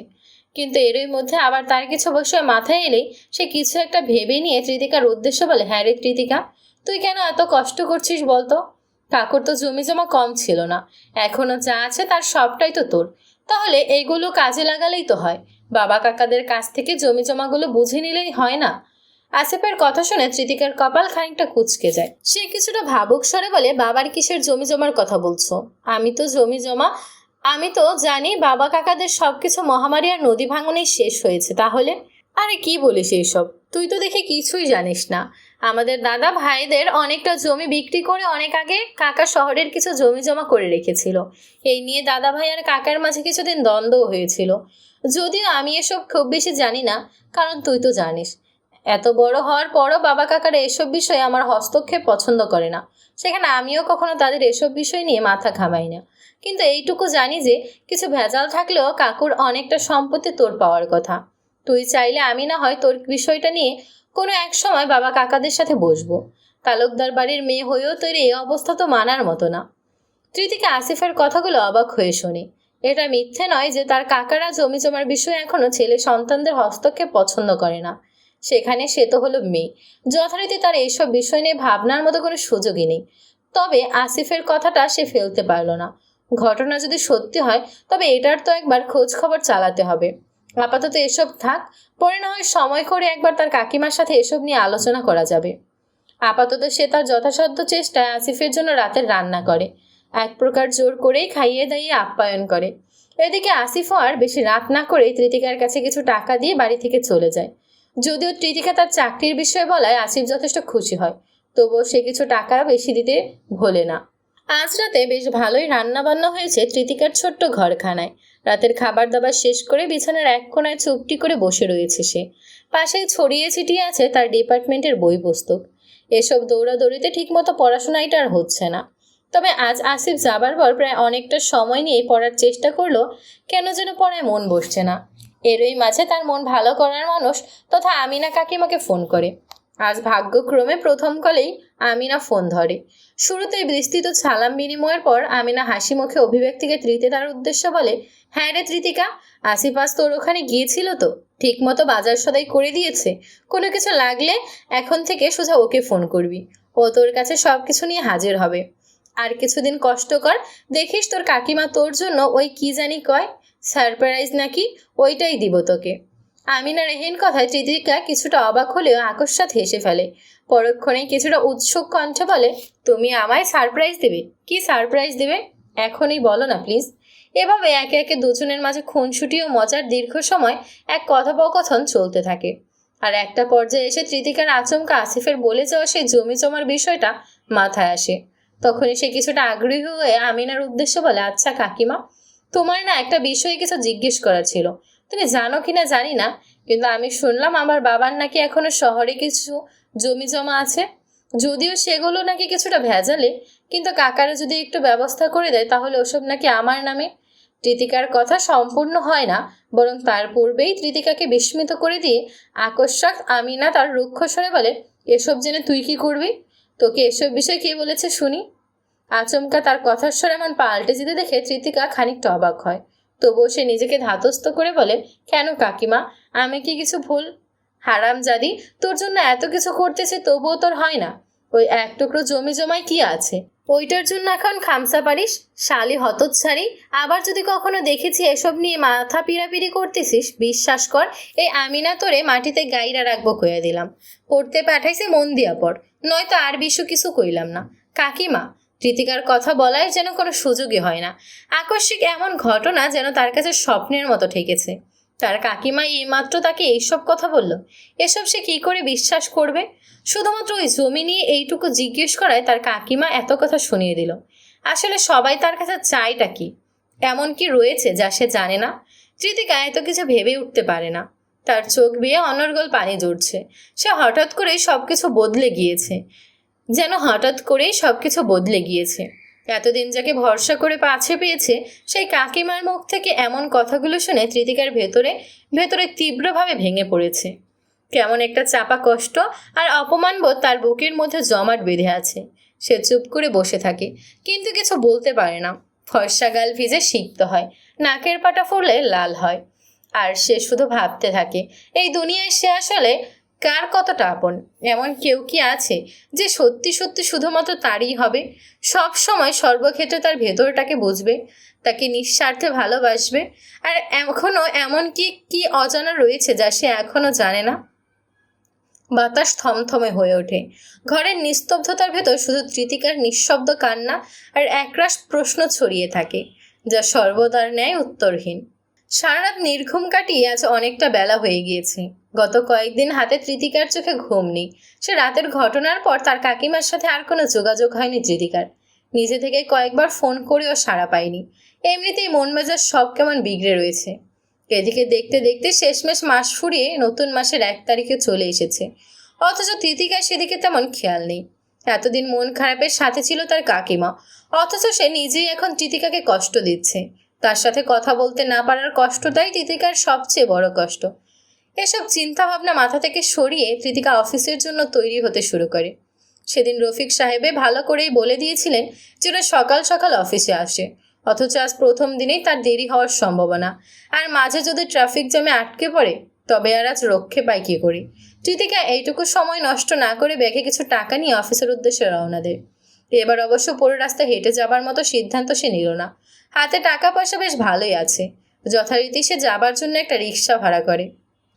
কিন্তু এরই মধ্যে আবার তার কিছু বিষয় মাথায় এলেই সে কিছু একটা ভেবে নিয়ে কৃতিকার উদ্দেশ্য বলে, হ্যাঁ রে কৃতিকা, তুই কেন এত কষ্ট করছিস বলতো? কাকুর তো জমি জমা কম ছিল না, এখনো যা আছে তার সবটাই তো তোর। তাহলে এইগুলো কাজে লাগালেই তো হয়। বাবা কাকাদের কাছ থেকে জমি জমাগুলো বুঝে নিলেই হয় না? আসিফের কথা শুনে কৃতিকার কপাল খানিকটা কুঁচকে যায়। সে কিছুটা ভাবুক স্বরে বলে, বাবার কিসের জমি জমার কথা বলছো? আমি তো জানি বাবা কাকাদের সবকিছু মহামারী আর নদী ভাঙনেই শেষ হয়েছে। তাহলে? আরে কি বলিস এইসব? তুই তো দেখে কিছুই জানিস না। আমাদের দাদা ভাইদের অনেকটা জমি বিক্রি করে অনেক আগে কাকা শহরের কিছু জমি জমা করে রেখেছিল। এই নিয়ে দাদা ভাই আর কাকার মাঝে কিছুদিন দ্বন্দ্বও হয়েছিল। যদিও আমি এসব খুব বেশি জানি না, কারণ তুই তো জানিস এত বড় হওয়ার পরও বাবা কাকারা এসব বিষয়ে আমার হস্তক্ষেপ পছন্দ করে না। সেখানে আমিও কখনো তাদের এসব বিষয় নিয়ে মাথা ঘামাই না। কিন্তু এইটুকু জানি যে কিছু ভেজাল থাকলেও কাকুর অনেকটা সম্পত্তি তোর পাওয়ার কথা। তুই চাইলে আমি না হয় তোর বিষয়টা নিয়ে কোনো এক সময় বাবা কাকাদের সাথে বসবো। তালুকদার বাড়ির মেয়ে হয়েও তোর এই অবস্থা তো মানার মতো না। কৃতিকা আসিফের কথাগুলো অবাক হয়ে শোনে। এটা মিথ্যে নয় যে তার কাকারা জমি জমার বিষয়ে এখনো ছেলে সন্তানদের হস্তক্ষেপ পছন্দ করে না। সেখানে সে তো হলো মেয়ে, যথারীতি তার এইসব বিষয় নিয়ে ভাবনার মতো কোনো সুযোগই নেই। তবে আসিফের কথাটা সে ফেলতে পারল না। ঘটনা যদি সত্যি হয় তবে এটার তো একবার খোঁজ খবর চালাতে হবে। আপাতত এসব থাক, পরে না হয় সময় করে একবার তার কাকিমার সাথে এসব নিয়ে আলোচনা করা যাবে। আপাতত সে তার যথাসাধ্য চেষ্টায় আসিফের জন্য রাতের রান্না করে, এক প্রকার জোর করেই খাইয়ে দাইয়ে আপ্যায়ন করে। এদিকে আসিফও আর বেশি রাত না করে কৃতিকার কাছে কিছু টাকা দিয়ে বাড়ি থেকে চলে যায়। যদিও কৃতিকা তার চাকরির বিষয়ে বলায় আসিফ যথেষ্ট খুশি হয়, তবুও সে কিছু টাকা বেশি দিতে ভোলে না। আজ রাতে বেশ ভালোই রান্না বান্না হয়েছে কৃতিকার ছোট্ট ঘরখানায়। রাতের খাবার দাবার শেষ করে বিছানার এক কোণায় চুপটি করে বসে রয়েছে সে। পাশেই ছড়িয়ে ছিটিয়ে আছে তার ডিপার্টমেন্টের বই পুস্তক। এসব দৌড়াদৌড়িতে ঠিকমতো পড়াশোনাটা আর হচ্ছে না। তবে আজ আসিফ যাবার পর প্রায় অনেকটা সময় নিয়ে পড়ার চেষ্টা করলো, কেন যেন পড়ায় মন বসছে না। এরই মাঝে তার মন ভালো করার মানুষ তথা আমিনা কাকিমাকে ফোন করে। আজ ভাগ্যক্রমে প্রথম কলেই আমিনা ফোন ধরে। শুরুতে বিস্তৃত সালাম বিনিময়ের পর আমিনা হাসি মুখে অভিব্যক্তিকে তৃতীয় তার উদ্দেশ্য বলে, হ্যাঁ রে তৃতিকা, আসিফ আজ তোর ওখানে গিয়েছিল তো? ঠিক মতো বাজার সদাই করে দিয়েছে? কোনো কিছু লাগলে এখন থেকে সোজা ওকে ফোন করবি, ও তোর কাছে সব কিছু নিয়ে হাজির হবে। আর কিছুদিন কষ্ট কর, দেখিস তোর কাকিমা তোর জন্য ওই কি জানি কয়, সারপ্রাইজ নাকি, ওইটাই দিব তোকে। আমিনা রেহেন কথায় তৃতিকা কিছুটা অবাক হলেও আকস্মাৎ হেসে ফেলে। পরক্ষণে কিছুটা উৎসুক কণ্ঠে বলে, তুমি আমায় সারপ্রাইজ দেবে? কি সারপ্রাইজ দেবে? এখনই বলো না প্লিজ। এভাবে একে একে দুজনের মাঝে খুনসুটি ও মজার দীর্ঘ সময় এক কথোপকথন চলতে থাকে। আর একটা পর্যায়ে এসে তৃতিকার আচমকা আসিফের বলে যাওয়া সেই জমি জমার বিষয়টা মাথায় আসে। তখনই সে কিছুটা আগ্রহী হয়ে আমিনার উদ্দেশ্যে বলে, আচ্ছা কাকিমা, তোমার না একটা বিষয়ে কিছু জিজ্ঞেস করা ছিল। তুমি জানো কিনা জানি না, কিন্তু আমি শুনলাম আমার বাবার নাকি এখনো শহরে কিছু জমি জমা আছে। যদিও সেগুলো নাকি কিছুটা ভেজালে, কিন্তু কাকারা যদি একটু ব্যবস্থা করে দেয় তাহলে ওসব নাকি আমার নামে। তৃতিকার কথা সম্পূর্ণ হয় না, বরং তার পূর্বেই তৃতিকাকে বিস্মিত করে দিয়ে আকস্মাৎ আমিনা তার রুক্ষ স্বরে বলে, এসব জেনে তুই কি করবি? তোকে এসব বিষয়ে কে বলেছে শুনি? আচমকা তার কথার স্বর এমন পাল্টে যেতে দেখে তৃতিকা খানিকটা অবাক হয়। তবুও সে নিজেকে ধাতস্থ করে বলে, কেন কাকিমা, আমি কি কিছু ভুল? হারামজাদি, তোর জন্য এত কিছু করতেছে তবুও তোর হয় না? ওই এক টুকরো জমি জমায় কি আছে? ওইটার জন্য এখন খামসা পারিস? শালি হতচ্ছাড়ি, আবার যদি কখনো দেখেছি এসব নিয়ে মাথা পিড়াপিড়ি করতেছিস, বিশ্বাস কর এই আমিনা তোরে মাটিতে গাইরা রাখবো কইয়া দিলাম। পড়তে পাঠাইছে মন দিয়া পড়, নয়তো আর কিছু কইলাম না। কাকিমা, কৃতিকার কথা বলার যেন কোনো সুযোগই হয় না। আকস্মিক এমন ঘটনা যেন তার কাছে স্বপ্নের মতো ঠেকেছে। তার কাকিমা এইমাত্র তাকে এইসব কথা বলল, এসব সে কি করে বিশ্বাস করবে? শুধুমাত্র ওই জমি নিয়ে এইটুকু জিজ্ঞেস করায় তার কাকিমা এত কথা শুনিয়ে দিল। আসলে সবাই তার কাছে চায়টা কি? এমন কি রয়েছে যা সে জানে না? কৃতিকা এত কিছু ভেবে উঠতে পারে না। তার চোখ বেয়ে অনর্গল পানি ঝরছে। সে হঠাৎ করেই সবকিছু বদলে গিয়েছে, যেন হঠাৎ করেই সবকিছু বদলে গিয়েছে। এতদিন যাকে ভরসা করে পাছে পেয়েছে, সেই কাকিমার মুখ থেকে এমন কথাগুলো শুনে তৃতিকার ভেতরে ভেতরে তীব্রভাবে ভেঙে পড়েছে। কেমন একটা চাপা কষ্ট আর অপমানবোধ তার বুকের মধ্যে জমাট বেঁধে আছে। সে চুপ করে বসে থাকে, কিন্তু কিছু বলতে পারে না। ফর্সা গাল ভিজে সিক্ত হয়, নাকের পাটা ফুলে লাল হয়। আর সে শুধু ভাবতে থাকে, এই দুনিয়ায় সে আসলে কার কতটা আপন? এমন কেউ কি আছে যে সত্যি সত্যি শুধুমাত্র তারই হবে? সব সময় সর্বক্ষেত্রে তার ভেতরটাকে বুঝবে, তাকে নিঃস্বার্থে ভালোবাসবে? আর এখনও এমন কি কি অজানা রয়েছে যা সে এখনও জানে না? বাতাস থমথমে হয়ে ওঠে। ঘরের নিস্তব্ধতার ভেতর শুধু তৃতিকার নিঃশব্দ কান্না আর একরাশ প্রশ্ন ছড়িয়ে থাকে, যা সর্বদার ন্যায় উত্তরহীন। সারারাত নির্ঘুম কাটিয়ে আজ অনেকটা বেলা হয়ে গিয়েছে। গত কয়েকদিন হাতে তৃতিকার চোখে ঘুম নেই। সে রাতের ঘটনার পর তার কাকিমার সাথে আর কোনো যোগাযোগ হয়নি তৃতিকার। নিজে থেকে কয়েকবার ফোন করেও সাড়া পায়নি। এমনিতেই মন মেজাজ সব কেমন বিগড়ে রয়েছে। এদিকে দেখতে দেখতে শেষমেশ মাস ফুরিয়ে নতুন মাসের 1 তারিখে চলে এসেছে, অথচ তৃতিকার সেদিকে তেমন খেয়াল নেই। এতদিন মন খারাপের সাথে ছিল তার কাকিমা, অথচ সে নিজেই এখন তৃতিকাকে কষ্ট দিচ্ছে। তার সাথে কথা বলতে না পারার কষ্টটাই তৃতিকার সবচেয়ে বড় কষ্ট। এসব চিন্তা ভাবনা মাথা থেকে সরিয়ে তৃতিকা অফিসের জন্য তৈরি হতে শুরু করে। সেদিন রফিক সাহেবে ভালো করেই বলে দিয়েছিলেন যেন সকাল সকাল অফিসে আসে, অথচ আজ প্রথম দিনেই তার দেরি হওয়ার সম্ভাবনা। আর মাঝে যদি ট্রাফিক জ্যামে আটকে পড়ে তবে আর আজ রক্ষে পায় কী করি? তৃতিকা এইটুকু সময় নষ্ট না করে ব্যাগে কিছু টাকা নিয়ে অফিসের উদ্দেশ্যে রওনা দেয়। এবার অবশ্য পুরো রাস্তা হেঁটে যাবার মতো সিদ্ধান্ত সে নিল না। হাতে টাকা পয়সা বেশ ভালোই আছে। যথারীতি সে যাবার জন্য একটা রিক্সা ভাড়া করে।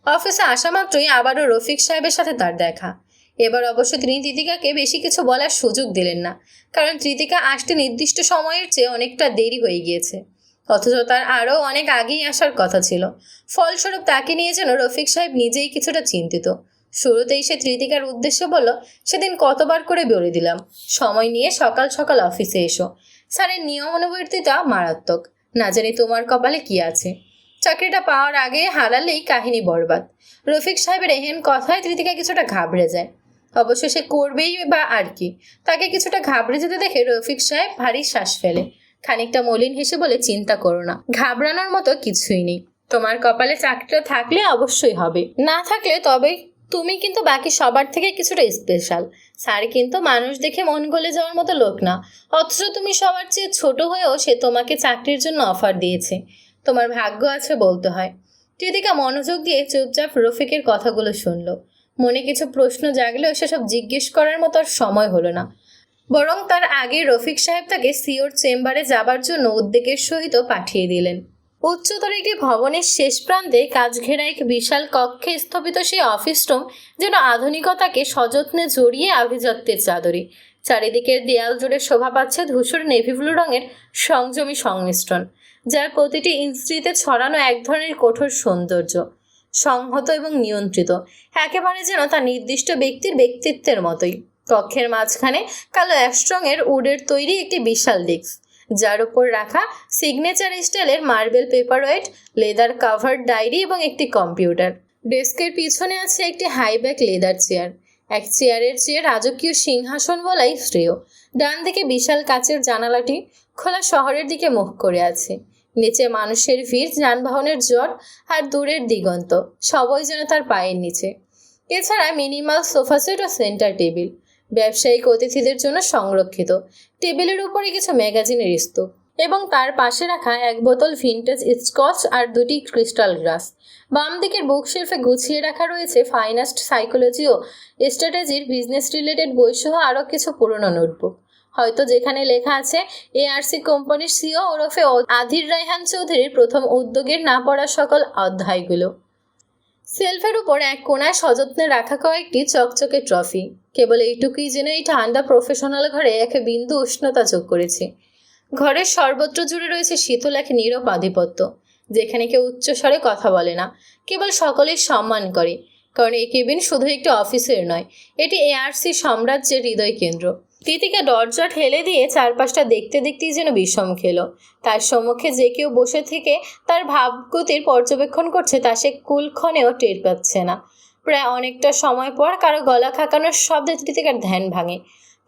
অফিসে আসা মাত্রই আবারও রফিক সাহেবের সাথে তার দেখা। এবার অবশ্য তিনি তৃতিকাকে বেশি কিছু বলার সুযোগ দিলেন না, কারণ তৃতিকা আসতে নির্দিষ্ট সময়ের চেয়ে অনেকটা দেরি হয়ে গিয়েছে। অথচ তার আরও অনেক আগেই আসার কথা ছিল। ফলস্বরূপ তাকে নিয়ে যেন রফিক সাহেব নিজেই কিছুটা চিন্তিত। শুরুতেই সে তৃতিকার উদ্দেশ্যে বলল, সেদিন কতবার করে বলে দিলাম সময় নিয়ে সকাল সকাল অফিসে এসো। স্যারের নিয়ম অনুবর্তিতা মারাত্মক, না জানি তোমার কপালে কি আছে। চাকরিটা পাওয়ার আগে হারালেই কাহিনী বরবাদ। রফিক সাহেবের এহেন কথায় তৃতিকা কিছুটা ঘাবড়ে যায়। অবশ্য সে করবেই বা আর কি। তাকে কিছুটা ঘাবড়ে যেতে দেখে রফিক সাহেব ভারী শ্বাস ফেলে, খানিকটা মলিন হেসে বলে, চিন্তা করো না, ঘাবড়ানোর মতো কিছুই নেই। তোমার কপালে চাকরিটা থাকলে অবশ্যই হবে, না থাকলে তবে তুমি কিন্তু বাকি সবার থেকে কিছুটা স্পেশাল। স্যার কিন্তু মানুষ দেখে মন গলে যাওয়ার মতো লোক না, অথচ তুমি সবার চেয়ে ছোট হয়েও সে তোমাকে চাকরির জন্য অফার দিয়েছে। তোমার ভাগ্য আছে বলতে হয়। তৃতিকা মনোযোগ দিয়ে চুপচাপ রফিকের কথাগুলো শুনল। মনে কিছু প্রশ্ন জাগলেও সেসব জিজ্ঞেস করার মতো আর সময় হলো না। বরং তার আগে রফিক সাহেব তাকে সিওর চেম্বারে যাবার জন্য উদ্বেগের সহিত পাঠিয়ে দিলেন। উচ্চতর একটি ভবনের শেষ প্রান্তে কাচ ঘেরা এক বিশাল কক্ষে স্থপিত সেই অফিস রুম যেন আধুনিকতাকে সযত্নে জড়িয়ে আভিজাত্যের চাদরে। চারিদিকের দেয়াল জুড়ে শোভা পাচ্ছে ধূসর নেভি ব্লু রঙের সংযমী সংমিশ্রণ, যার প্রতিটি ইঞ্চিতে ছড়ানো এক ধরনের কঠোর সৌন্দর্য, সংহত এবং নিয়ন্ত্রিত, একেবারে যেন তার নির্দিষ্ট ব্যক্তির ব্যক্তিত্বের মতোই। কক্ষের মাঝখানে কালো অ্যাশরঙের উডের তৈরি একটি বিশাল ডেস্ক, যার উপর রাখা সিগনেচার স্টাইলের মার্বেল পেপারওয়েট, লেদার কাভার্ড ডায়েরি এবং একটি কম্পিউটার। ডেস্কের পিছনে আছে একটি হাইব্যাক লেদার চেয়ার। এক চেয়ারের চেয়ে রাজকীয় সিংহাসন বলাই শ্রেয়। ডান দিকে বিশাল কাচের জানালাটি খোলা শহরের দিকে মুখ করে আছে। নিচে মানুষের ভিড়, যানবাহনের জট আর দূরের দিগন্ত, সবই যেন তার পায়ের নিচে। এছাড়া মিনিমাল সোফা সেট ও সেন্টার টেবিল, ব্যবসায়িক অতিথিদের জন্য সংরক্ষিত। টেবিলের উপরে কিছু ম্যাগাজিনের স্তূপ এবং তার পাশে রাখা এক বোতল ভিন্টেজ স্কচ আর দুটি ক্রিস্টাল গ্লাস। বাম দিকের বুকশেলফে গুছিয়ে রাখা রয়েছে ফাইনাস্ট সাইকোলজি ও স্ট্র্যাটেজির বিজনেস রিলেটেড বইসহ আরও কিছু পুরনো নোটবুক, হয়তো যেখানে লেখা আছে এআরসি কোম্পানির সিও ওরফে আধির রায়হান চৌধুরীর প্রথম উদ্যোগের না পড়া সকল অধ্যায়গুলো। সেলফের উপর এক কোণায় সযত্নে রাখা কয়েকটি চকচকে ট্রফি। কেবল এইটুকুই যেন এই ঠান্ডা প্রফেশনাল ঘরে এক বিন্দু উষ্ণতা যোগ করেছে। ঘরের সর্বত্র জুড়ে রয়েছে শীতল এক নীরব আধিপত্য, যেখানে কেউ উচ্চস্বরে কথা বলে না, কেবল সকলের সম্মান করে। কারণ এই কেবিন শুধু একটি অফিসের নয়, এটি এআরসি সাম্রাজ্যের হৃদয় কেন্দ্র। তিতিকা দরজা ঠেলে দিয়ে চারপাশটা দেখতে দেখতেই যেন বিষম খেল। তার সম্মুখে যে কেউ বসে থেকে তার ভাবগতির পর্যবেক্ষণ করছে তা সে কুলক্ষণেও টের পাচ্ছে না। প্রায় অনেকটা সময় পর কারো গলা খাকানোর শব্দে তিতিকার ধ্যান ভাঙে।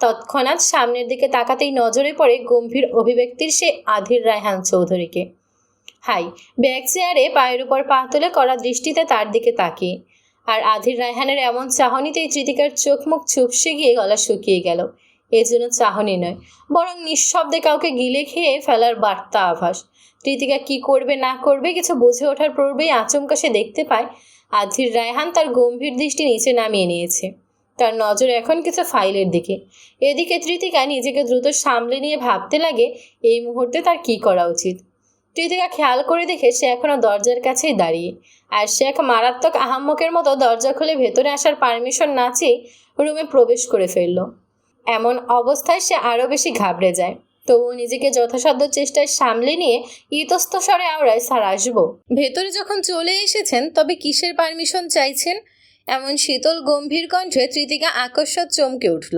তৎক্ষণাৎ সামনের দিকে তাকাতেই নজরে পড়ে গম্ভীর অভিব্যক্তির সে আধির রায়হান চৌধুরীকে। হাই ব্যাক চেয়ারে পায়ের উপর পা তুলে কড়া দৃষ্টিতে তার দিকে তাকিয়ে। আর আধির রায়হানের এমন চাহনিতেই তৃতিকার চোখ মুখ চুপসে গিয়ে গলা শুকিয়ে গেল। এজন্য চাহনি নয়, বরং নিঃশব্দে কাউকে গিলে খেয়ে ফেলার বার্তা আভাস। তৃতিকা কি করবে না করবে কিছু বুঝে ওঠার পূর্বেই আচমকা সে দেখতে পায় আধির রায়হান তার গম্ভীর দৃষ্টি নিচে নামিয়ে নিয়েছে। তার নজর এখন কিছু ফাইলের দিকে। এদিকে তৃতিকা নিজেকে দ্রুত সামলে নিয়ে ভাবতে লাগে এই মুহূর্তে তার কি করা উচিত। তৃতিকা খেয়াল করে দেখে সে এখনো দরজার কাছেই দাঁড়িয়ে, আর সে এক মারাত্মক আহাম্মকের মতো দরজা খুলে ভেতরে আসার পারমিশন না চেয়ে রুমে প্রবেশ করে ফেলল। এমন অবস্থায় সে আরও বেশি ঘাবড়ে যায়, তবুও নিজেকে যথাসাধ্য চেষ্টায় সামলে নিয়ে ইতস্তস্বরে আওড়ায়, স্যার আসবো। ভেতরে যখন চলে এসেছেন তবে কিসের পারমিশন চাইছেন? এমন শীতল গম্ভীর কণ্ঠে তৃতিকা আকস্মাৎ চমকে উঠল।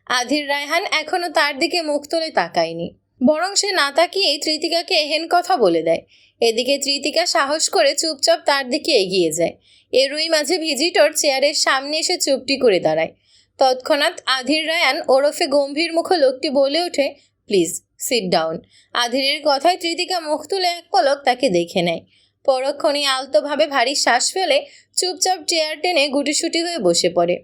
আধির রায়হান এখনো তার দিকে মুখ তুলে তাকায়নি, বরং সে না তাকিয়েই তৃতিকাকে এহেন কথা বলে দেয়। এদিকে তৃতিকা সাহস করে চুপচাপ তার দিকে এগিয়ে যায়। এরই মাঝে ভিজিটর চেয়ারের সামনে এসে চুপটি করে দাঁড়ায়। তৎক্ষণাৎ আধির রায়হান ওরফে গম্ভীর মুখ লোকটি বলে ওঠে, প্লিজ সিট ডাউন। আধিরের কথায় তৃতিকা মুখ তুলে এক পলক তাকে দেখে নেয়। পরক্ষণে আলতোভাবে ভারী শ্বাস ফেলে চুপচাপ চেয়ার টেনে গুটিসুটি হয়ে বসে পড়ে।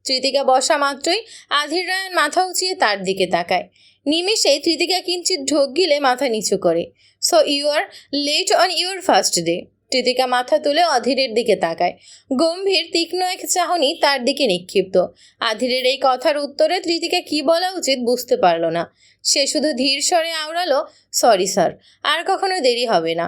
তৃতিকা বসা মাত্রই আধির রায়হান মাথা উঁচিয়ে তার দিকে তাকায়। নিমেষেই তৃতিকা কিঞ্চিত ঢোক গিলে মাথা নিচু করে। So you are late on your first day. Tritika মাথা তুলে অধীরের দিকে তাকায়। গম্ভীর তীক্ষ্ণ এক চাহনি তার দিকে নিক্ষিপ্ত। আধিরের এই কথার উত্তরে তৃতিকা কি বলা উচিত বুঝতে পারল না। সে শুধু ধীর স্বরে আওড়ালো, সরি স্যার, আর কখনো দেরি হবে না।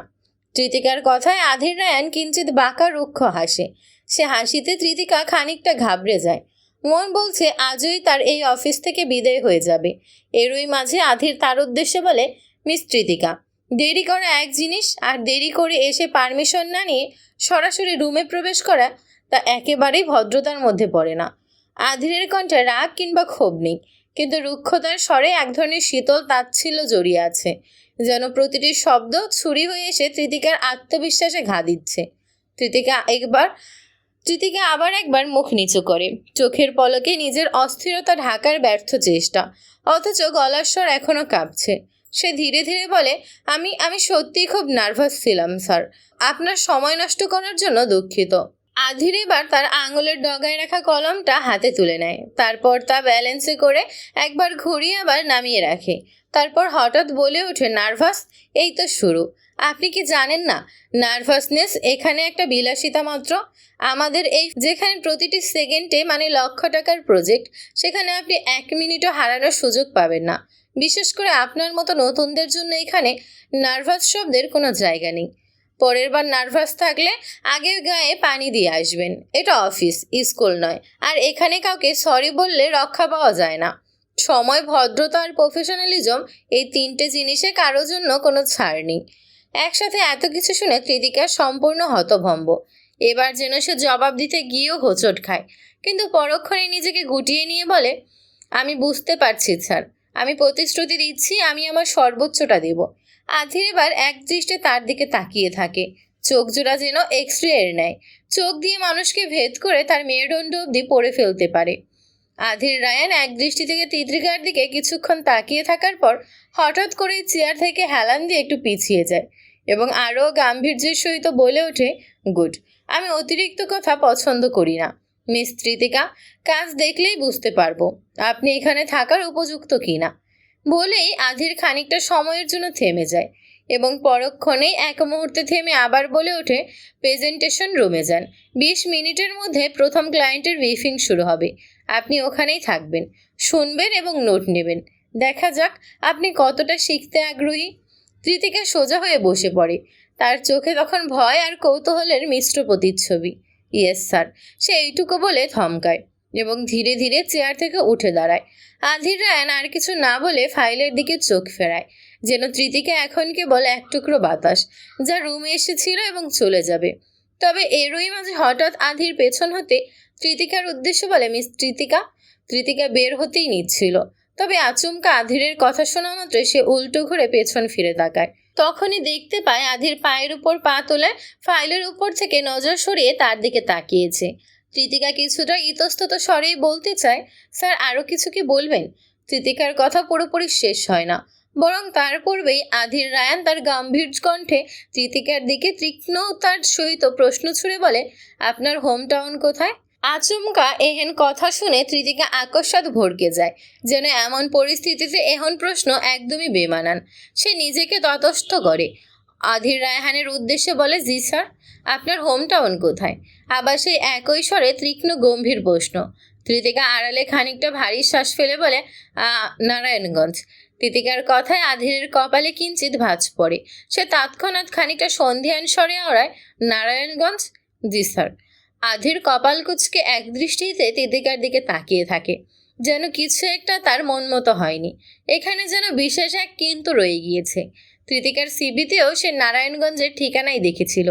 তৃতিকার কথায় আধির রায়হান কিঞ্চিত বাঁকা রুক্ষ হাসে। সে হাসিতে তৃতিকা খানিকটা ঘাবড়ে যায়। মন বলছে আজই তার এই অফিস থেকে বিদায় হয়ে যাবে। এরই মাঝে আধির তার উদ্দেশ্যে বলে, মিস তৃতিকা, দেরি করা এক জিনিস, আর দেরি করে এসে পারমিশন না নিয়ে সরাসরি রুমে প্রবেশ করা তা একেবারেই ভদ্রতার মধ্যে পড়ে না। আধিরের কণ্ঠে রাগ কিংবা ক্ষোভ নেই, কিন্তু রুক্ষতার স্বরে এক ধরনের শীতল তাচ্ছিল্য জড়িয়ে আছে, যেন প্রতিটি শব্দ ছুরি হয়ে এসে তৃতিকার আত্মবিশ্বাসে ঘা দিচ্ছে। তৃতিকা আবার একবার মুখ নিচু করে, চোখের পলকে নিজের অস্থিরতা ঢাকার ব্যর্থ চেষ্টা, অথচ গলার স্বর এখনো কাঁপছে। সে ধীরে ধীরে বলে, আমি সত্যিই খুব নার্ভাস ছিলাম স্যার, আপনার সময় নষ্ট করার জন্য দুঃখিত। আধির এবার তার আঙুলের ডগায় রাখা কলমটা হাতে তুলে নেয়। তারপর তা ব্যালেন্সে করে একবার ঘুরিয়ে আবার নামিয়ে রাখে। তারপর হঠাৎ বলে ওঠে, নার্ভাস? এই তো শুরু। আপনি কি জানেন না, নার্ভাসনেস এখানে একটা বিলাসিতা মাত্র। আমাদের এই যেখানে প্রতিটি সেকেন্ডে মানে লক্ষ টাকার প্রজেক্ট, সেখানে আপনি 1 মিনিটও হারানোর সুযোগ পাবেন না। বিশেষ করে আপনার মতো নতুনদের জন্য এখানে নার্ভাস শব্দের কোনো জায়গা নেই। পরের বার নার্ভাস থাকলে আগের গায়ে পানি দিয়ে আসবেন। এটা অফিস, স্কুল নয়। আর এখানে কাউকে সরি বললে রক্ষা পাওয়া যায় না। সময়, ভদ্রতা আর প্রফেশনালিজম, এই 3টে জিনিসে কারো জন্য কোনো ছাড় নেই। একসাথে এত কিছু শুনে কৃতিকা সম্পূর্ণ হতভম্ব। এবার যেন সে জবাব দিতে গিয়েও হোঁচট খায়, কিন্তু পরক্ষণে নিজেকে গুটিয়ে নিয়ে বলে, আমি বুঝতে পারছি স্যার, আমি প্রতিশ্রুতি দিচ্ছি আমি আমার সর্বোচ্চটা দেব। আধির এবার একদৃষ্টে তার দিকে তাকিয়ে থাকে, চোখ জোড়া যেন এক্স-রে এর নেয়, চোখ দিয়ে মানুষকে ভেদ করে তার মেরুদণ্ড অবধি পড়ে ফেলতে পারে। আধির রায়ান এক দৃষ্টি থেকে তিতলিকার দিকে কিছুক্ষণ তাকিয়ে থাকার পর হঠাৎ করে চেয়ার থেকে হেলান দিয়ে একটু পিছিয়ে যায় এবং আরও গাম্ভীর্যের সহিত বলে ওঠে, গুড, আমি অতিরিক্ত কথা পছন্দ করি না। মিস তৃতিকা, কাজ দেখলেই বুঝতে পারবো আপনি এখানে থাকার উপযুক্ত কিনা। বলেই আধির খানিকটা সময়ের জন্য থেমে যায় এবং পরক্ষণেই এক মুহূর্তে থেমে আবার বলে ওঠে, প্রেজেন্টেশন রুমে যান, 20 মিনিটের মধ্যে প্রথম ক্লায়েন্টের ব্রিফিং শুরু হবে। আপনি ওখানেই থাকবেন, শুনবেন এবং নোট নেবেন। দেখা যাক আপনি কতটা শিখতে আগ্রহী। তৃতিকা সোজা হয়ে বসে পড়ে, তার চোখে তখন ভয় আর কৌতূহলের মিশ্র প্রতিচ্ছবি। ইয়েস স্যার, সে এইটুকু বলে থমকায় এবং ধীরে ধীরে চেয়ার থেকে উঠে দাঁড়ায়। আধির রায়ান আর কিছু না বলে ফাইলের দিকে চোখ ফেরায়, যেন তৃতিকা এখন কেবল এক টুকরো বাতাস যা রুমে এসেছিল এবং চলে যাবে। তবে এরই মাঝে হঠাৎ আধির পেছন হতে তৃতিকার উদ্দেশ্যে বলে, মিস তৃতিকা। তৃতিকা বের হতেই নিচ্ছিল, তবে আচমকা আধিরের কথা শোনা মাত্রই সে উল্টো ঘুরে পেছন ফিরে তাকায়। তখনই দেখতে পায় আধির পায়ের উপর পা তোলে ফাইলের উপর থেকে নজর সরিয়ে তার দিকে তাকিয়েছে। তৃতিকা কিছুটা ইতস্তত স্বরেই বলতে চায়, স্যার আরও কিছু কি বলবেন? তৃতিকার কথা পুরোপুরি শেষ হয় না, বরং তার পূর্বেই আধির রায়ান তার গম্ভীর কণ্ঠে তৃতিকার দিকে তীক্ষ্ণতার সহিত প্রশ্ন ছুড়ে বলে, আপনার হোম টাউন কোথায়? আচমকা এহেন কথা শুনে তৃতিকা আকস্মাৎ ভড়কে যায়, যেন এমন পরিস্থিতিতে এহেন প্রশ্ন একদমই বেমানান। সে নিজেকে তটস্থ করে আধির রায়হানের উদ্দেশ্যে বলে, জি স্যার। আপনার হোম টাউন কোথায়? আবার সেই একই স্বরে তীক্ষ্ণ গম্ভীর প্রশ্ন। তৃতিকা আড়ালে খানিকটা ভারী শ্বাস ফেলে বলে, নারায়ণগঞ্জ। তৃতিকার কথায় আধিরের কপালে কিঞ্চিত ভাঁজ পড়ে। সে তৎক্ষণাৎ খানিকটা সন্ধিয়ান স্বরে আওড়ায়, নারায়ণগঞ্জ? জি স্যার। আধির কপাল কুঁচকে এক দৃষ্টিতে তৃতিকার দিকে তাকিয়ে থাকে, যেন কিছু একটা তার মন মতো হয়নি। এখানে যেন বিশেষ এক কিন্তু রয়ে গিয়েছে। তৃতিকার সিবিতেও সে নারায়ণগঞ্জের ঠিকানাই দেখেছিল,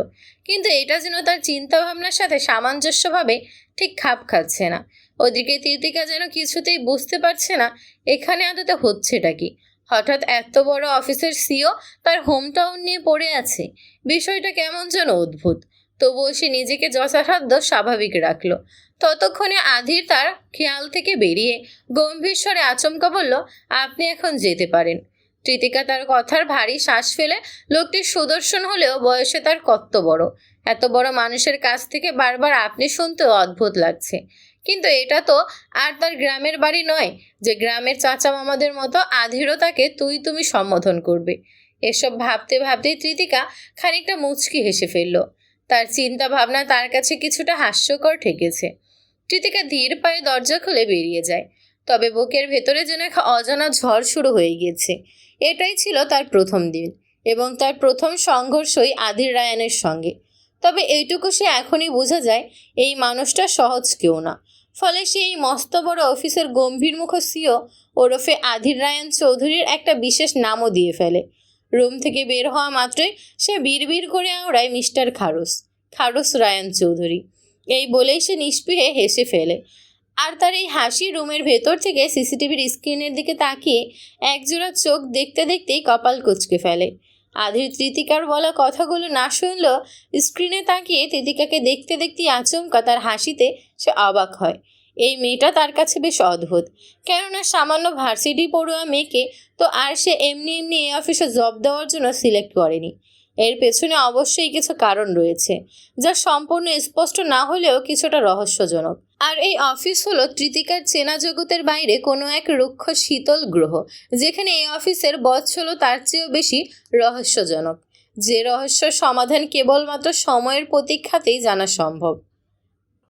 কিন্তু এটা যেন তার চিন্তাভাবনার সাথে সামঞ্জস্যভাবে ঠিক খাপ খাচ্ছে না। ওদিকে তৃতিকা যেন কিছুতেই বুঝতে পারছে না এখানে আদতে হচ্ছেটা কি। হঠাৎ এত বড় অফিসের সিও তার হোম টাউন নিয়ে পড়ে আছে, বিষয়টা কেমন যেন অদ্ভুত। তবুও সে নিজেকে যথাসাধ্য স্বাভাবিক রাখল। ততক্ষণে আধির তার খেয়াল থেকে বেরিয়ে গম্ভীর স্বরে আচমকা বলল, আপনি এখন যেতে পারেন। তৃতিকা তার কথার ভারী শ্বাস ফেলে, লোকটি সুদর্শন হলেও বয়সে তার কত বড়। এত বড় মানুষের কাছ থেকে বারবার আপনি শুনতেও অদ্ভুত লাগছে, কিন্তু এটা তো আর তার গ্রামের বাড়ি নয় যে গ্রামের চাচা মামাদের মতো আধিরও তাকে তুই তুমি সম্বোধন করবে। এসব ভাবতে ভাবতেই তৃতিকা খানিকটা মুচকি হেসে ফেলল। তার চিন্তা ভাবনা তার কাছে কিছুটা হাস্যকর ঠেকেছে। তৃতিকা ধীর পায়ে দরজা খুলে বেরিয়ে যায়, তবে বুকের ভেতরে যেন এক অজানা ঝড় শুরু হয়ে গিয়েছে। এটাই ছিল তার প্রথম দিন এবং তার প্রথম সংঘর্ষই আধির রায়ানের সঙ্গে। তবে এইটুকু সে এখনই বোঝা যায়, এই মানুষটা সহজ কেউ না। ফলে সে এই মস্ত বড় অফিসের গম্ভীর মুখ সিও ওরফে আধির রায়ান চৌধুরীর একটা বিশেষ নামও দিয়ে ফেলে। রুম থেকে বের হওয়া মাত্রই সে বিড়বিড় করে আওড়ায়, মিস্টার খারুস রায়ান চৌধুরী। এই বলেই সে নিষ্পিহে হেসে ফেলে, আর তার এই হাসি রুমের ভেতর থেকে সিসিটিভির স্ক্রিনের দিকে তাকিয়ে একজোড়া চোখ দেখতে দেখতেই কপাল কুঁচকে ফেলে। আধির তৃতিকার বলা কথাগুলো না শুনলেও স্ক্রিনে তাকিয়ে তৃতিকাকে দেখতে দেখতেই আচমকা তার হাসিতে সে অবাক হয়। এই মেয়েটা তার কাছে বেশ অদ্ভুত, কেননা সামান্য ভার্সিটি পড়ুয়া মেয়েকে তো আর সে এমনি এমনি এই অফিসে জব দেওয়ার জন্য সিলেক্ট করেনি। এর পেছনে অবশ্যই কিছু কারণ রয়েছে, যা সম্পূর্ণ স্পষ্ট না হলেও কিছুটা রহস্যজনক। আর এই অফিস হলো তৃতিকার চেনা জগতের বাইরে কোনো এক রুক্ষ শীতল গ্রহ, যেখানে এই অফিসের বস হলো তার চেয়েও বেশি রহস্যজনক, যে রহস্য সমাধান কেবলমাত্র সময়ের প্রতীক্ষাতেই জানা সম্ভব।